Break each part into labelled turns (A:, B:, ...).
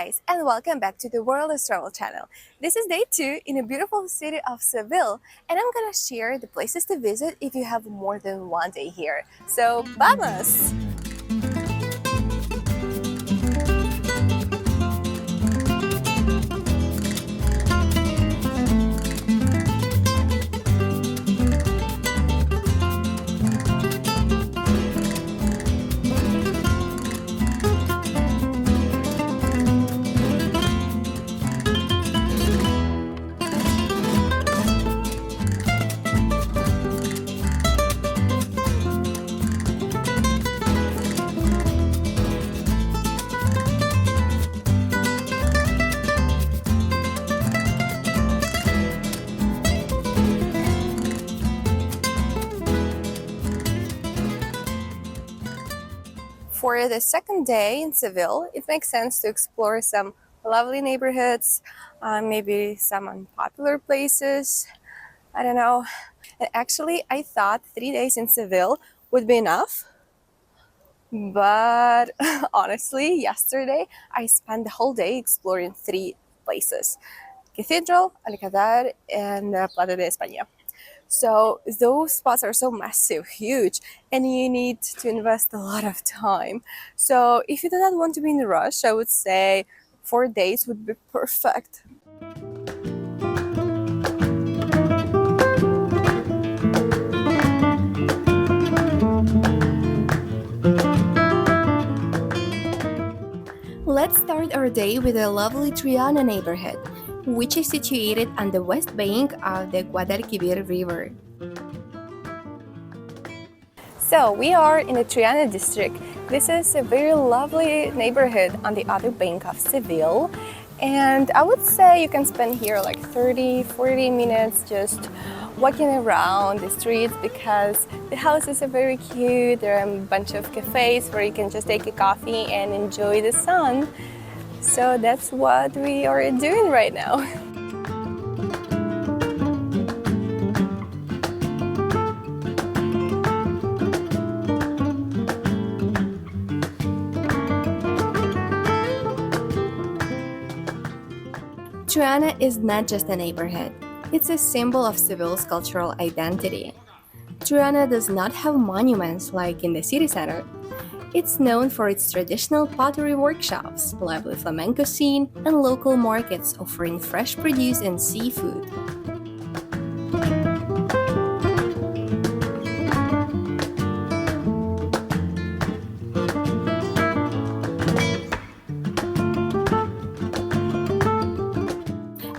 A: guys, and welcome back to the World of Travel channel. This is day 2 in a beautiful city of Seville, and I'm gonna share the places to visit if you have more than one day here. So, vamos! For the second day in Seville, it makes sense to explore some lovely neighborhoods, maybe some unpopular places. I don't know. And actually, I thought 3 days in Seville would be enough. But honestly, yesterday I spent the whole day exploring 3 places: Cathedral, Alcazar, and Plaza de España. So those spots are so massive, huge, and you need to invest a lot of time. So if you do not want to be in a rush, I would say 4 days would be perfect. Let's start our day with the lovely Triana neighborhood, which is situated on the west bank of the Guadalquivir River. So we are in the Triana district. This is a very lovely neighborhood on the other bank of Seville, and I would say you can spend here like 30-40 minutes just walking around the streets because the houses are very cute. There are a bunch of cafes where you can just take a coffee and enjoy the sun. So that's what we are doing right now. Triana is not just a neighborhood, it's a symbol of Seville's cultural identity. Triana does not have monuments like in the city center. It's known for its traditional pottery workshops, lively flamenco scene, and local markets offering fresh produce and seafood.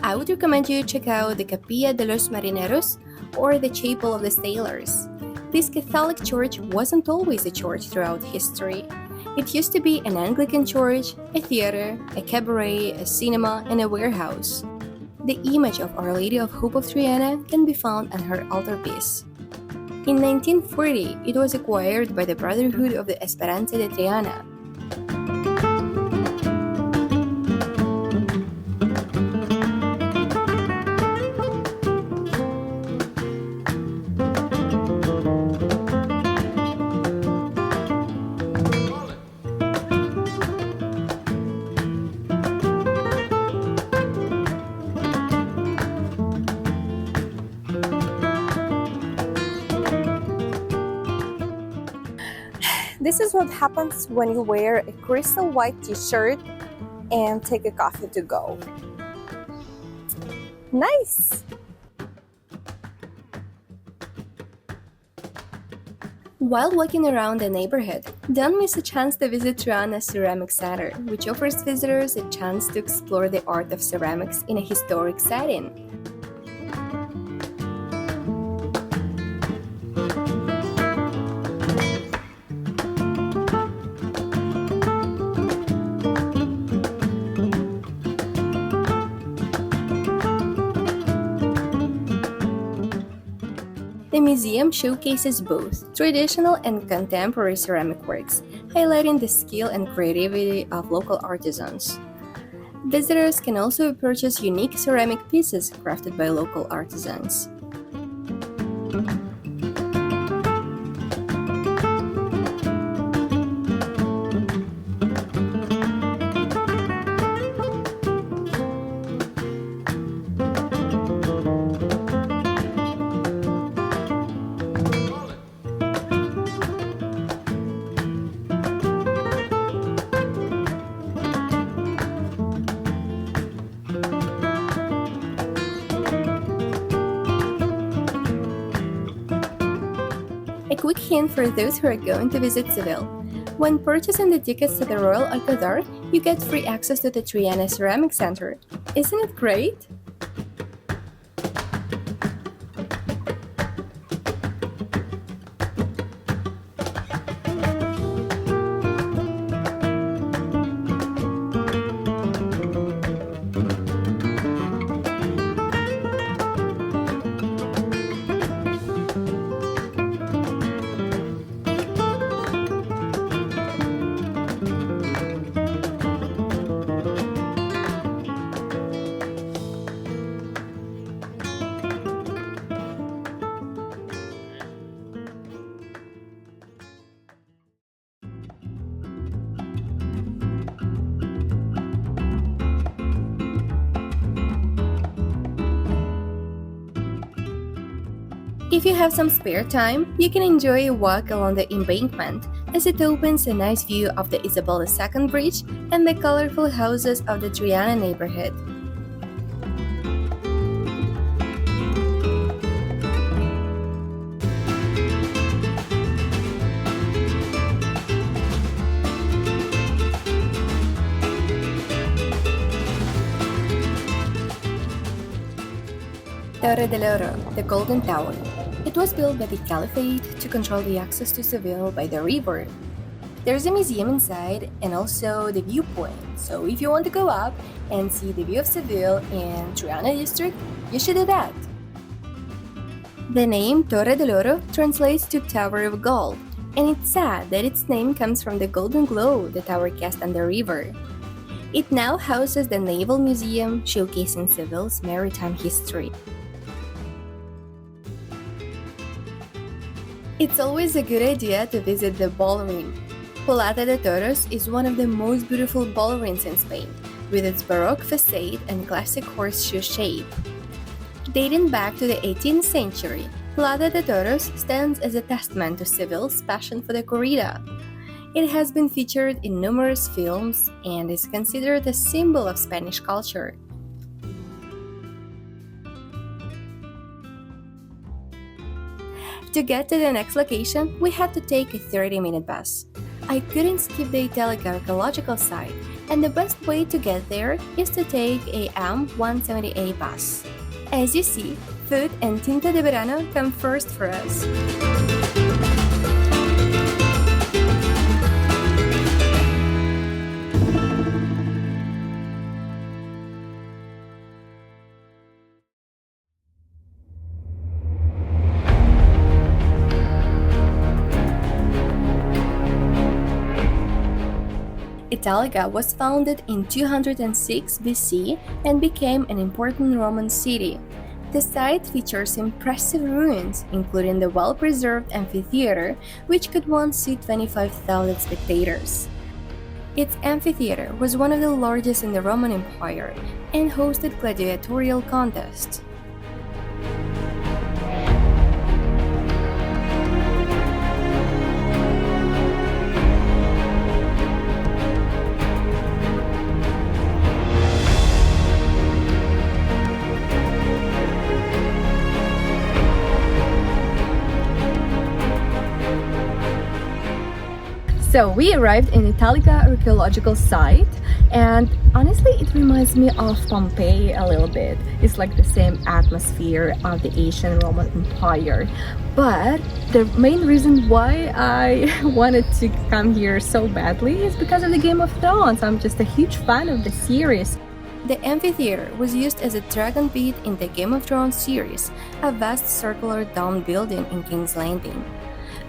A: I would recommend you check out the Capilla de los Marineros or the Chapel of the Sailors. This Catholic church wasn't always a church throughout history. It used to be an Anglican church, a theater, a cabaret, a cinema, and a warehouse. The image of Our Lady of Hope of Triana can be found on her altarpiece. In 1940, it was acquired by the Brotherhood of the Esperanza de Triana. This is what happens when you wear a crystal white t-shirt and take a coffee to go. Nice! While walking around the neighborhood, don't miss a chance to visit Triana's Ceramic Center, which offers visitors a chance to explore the art of ceramics in a historic setting. The museum showcases both traditional and contemporary ceramic works, highlighting the skill and creativity of local artisans. Visitors can also purchase unique ceramic pieces crafted by local artisans. A quick hint for those who are going to visit Seville. When purchasing the tickets to the Royal Alcazar, you get free access to the Triana Ceramic Center. Isn't it great? If you have some spare time, you can enjoy a walk along the embankment as it opens a nice view of the Isabel II Bridge and the colorful houses of the Triana neighborhood. Torre del Oro, the Golden Tower. It was built by the Caliphate to control the access to Seville by the river. There's a museum inside and also the viewpoint, so if you want to go up and see the view of Seville and Triana district, you should do that. The name Torre del Oro translates to Tower of Gold, and it's sad that its name comes from the golden glow the tower cast on the river. It now houses the Naval Museum, showcasing Seville's maritime history. It's always a good idea to visit the bullring. Plaza de Toros is one of the most beautiful bullrings in Spain, with its Baroque facade and classic horseshoe shape. Dating back to the 18th century, Plaza de Toros stands as a testament to Seville's passion for the corrida. It has been featured in numerous films and is considered a symbol of Spanish culture. To get to the next location, we had to take a 30-minute bus. I couldn't skip the Italica archaeological site, and the best way to get there is to take a M178 bus. As you see, food and tinta de verano come first for us. Italica was founded in 206 BC and became an important Roman city. The site features impressive ruins, including the well-preserved amphitheater, which could once seat 25,000 spectators. Its amphitheater was one of the largest in the Roman Empire and hosted gladiatorial contests. So we arrived in Italica archaeological site, and honestly it reminds me of Pompeii a little bit. It's like the same atmosphere of the ancient Roman Empire. But the main reason why I wanted to come here so badly is because of the Game of Thrones. I'm just a huge fan of the series. The amphitheater was used as a dragon pit in the Game of Thrones series, a vast circular domed building in King's Landing.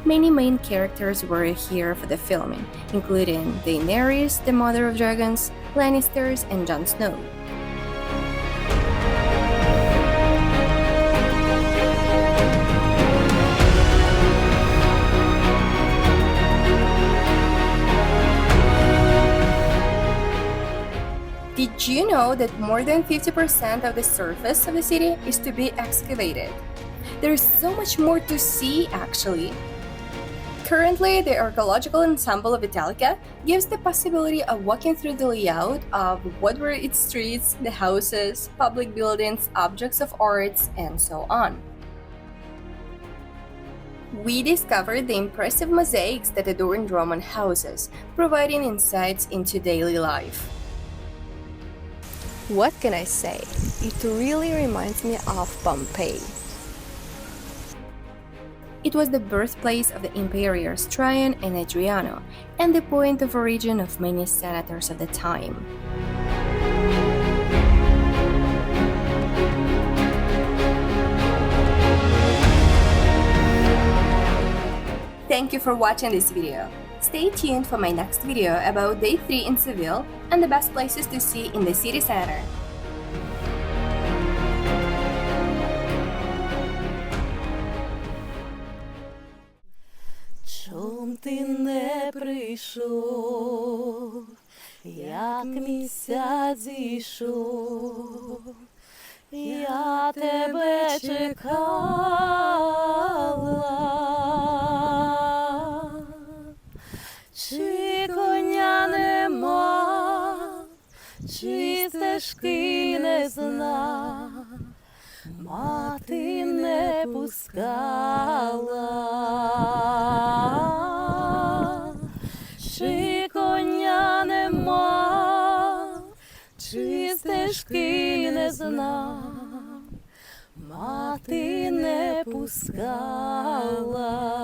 A: Many main characters were here for the filming, including Daenerys, the Mother of Dragons, Lannisters, and Jon Snow. Did you know that more than 50% of the surface of the city is to be excavated? There's so much more to see, actually. Currently, the Archaeological Ensemble of Italica gives the possibility of walking through the layout of what were its streets, the houses, public buildings, objects of arts, and so on. We discovered the impressive mosaics that adorned Roman houses, providing insights into daily life. What can I say? It really reminds me of Pompeii. It was the birthplace of the emperors Trajan and Adriano, and the point of origin of many senators of the time. Thank you for watching this video. Stay tuned for my next video about Day 3 in Seville and the best places to see in the city center.
B: Чом ти не прийшов, як місяць зійшов, я тебе чекала, чи коня нема, чи стежки не зна, мати не пускала. Чи коня нема, чи стежки не зна, мати не пускала.